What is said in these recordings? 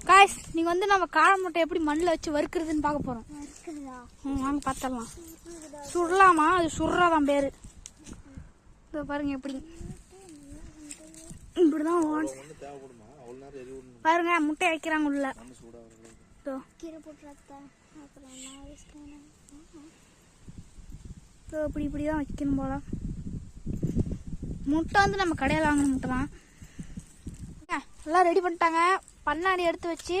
Guys நீங்க வந்து நம்ம காளை முட்டை எப்படி மண்ணில் வச்சு வறுக்கிறதுன்னு பார்க்க போறோம். வாங்க பார்த்தலாம். சுடலாமா? அது சுடுறதான் பேரு. இதோ பாருங்க எப்படி இப்படிதான் பாருங்க முட்டை வைக்கிறாங்க உள்ள. இப்படி இப்படிதான் வைக்கணும் போல. முட்டை வந்து நம்ம கடையில் வாங்கின முட்டை தான். எல்லாம் ரெடி பண்ணிட்டாங்க. பண்ணாடி எடுத்து வச்சு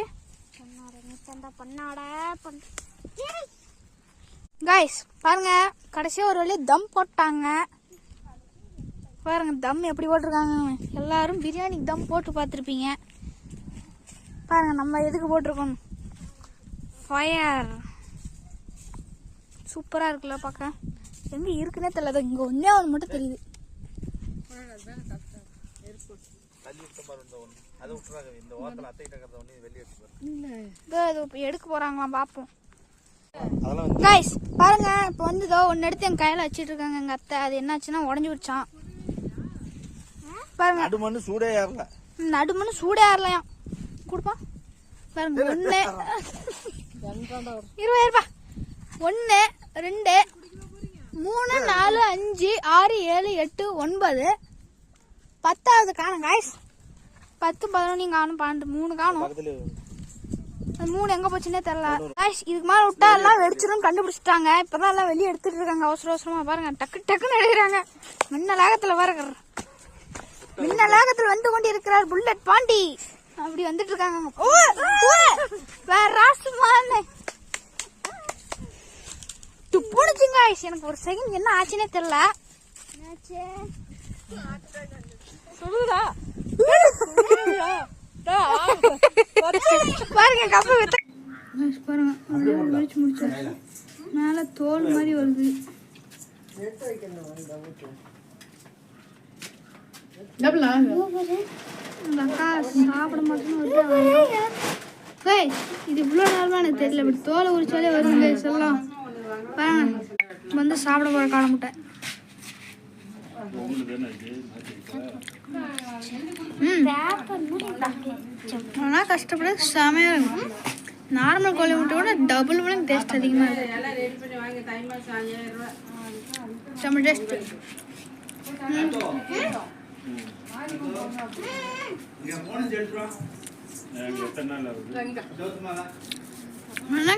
காய்ஸ் பாருங்க கடைசியாக ஒரு வழியாக தம் போட்டாங்க. பாருங்க தம் எப்படி போட்டிருக்காங்க. எல்லாரும் பிரியாணிக்கு தம் போட்டு பார்த்துருப்பீங்க. பாருங்க நம்ம எதுக்கு போட்டிருக்கோம். ஃபயர் சூப்பராக இருக்குல்ல பார்க்க. எங்கே இருக்குன்னே தெரியல. இங்கே ஒன்றே ஒன்று மட்டும் தெரியுது. எடுக்க போறாங்களாம் பாப்போம். காய்ஸ் பாருங்க இப்போ வந்து இதோ ஒன்னு எடுத்து என் கையில வச்சிட்டு இருக்காங்க எங்க அத்தை. அது என்னாச்சுன்னா உடஞ்சி விடுச்சான். பாருங்க நடுமண்ணு சூடே ஏறல. நடுமண்ணு சூடே ஏறலையாம். கொடுப்பா பாருங்க. 1 20 ரூபாய். 1 2 3 4 5 6 7 8 9 10வது காணும் காய்ஸ். 10 11 காணும். 12 3 காணும். 3 எங்க போச்சுன்னே தெரியல. இதுக்கு மேல விட்டா எல்லாம் வெடிச்சிடும் கண்டுபிடிச்சிட்டாங்க. இப்பதான் எல்லாம் வெளியே எடுத்துட்டு இருக்காங்க அவசர அவசரமா. பாருங்க டக்கு டக்குன்னு எடுக்கிறாங்க. மின்னலாகத்துல பாருங்க. மின்னலாகத்துல வந்து கொண்டு இருக்கிறார் புல்லட் பாண்டி. அப்படி வந்துட்டு இருக்காங்க. வேற ராசுமான துப்புடுச்சுங்க. எனக்கு ஒரு செகண்ட் என்ன ஆச்சுன்னே தெரியல. சொல்லுதா பாருங்க கப்பு பாருங்க முடிச்சு முடிச்சாச்சு. மேல தோல் மாதிரி வருது. சாப்பிட மாட்டேன்னு இது இவ்வளோ நேரமா எனக்கு தெரியல. இப்படி தோலை உரிச்சாலே வருங்க எல்லாம். பாருங்க வந்து சாப்பிட போற காளை முட்டை. கஷ்டப்பட செமையா இருக்கும். நார்மல் கோழி முட்டை விட டபுள் மடங்கு டேஸ்ட் அதிகமா இருக்கு. செம்ம டேஸ்ட்.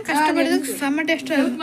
கஷ்டப்படுறதுக்கு செம்ம டேஸ்டா இருக்கு.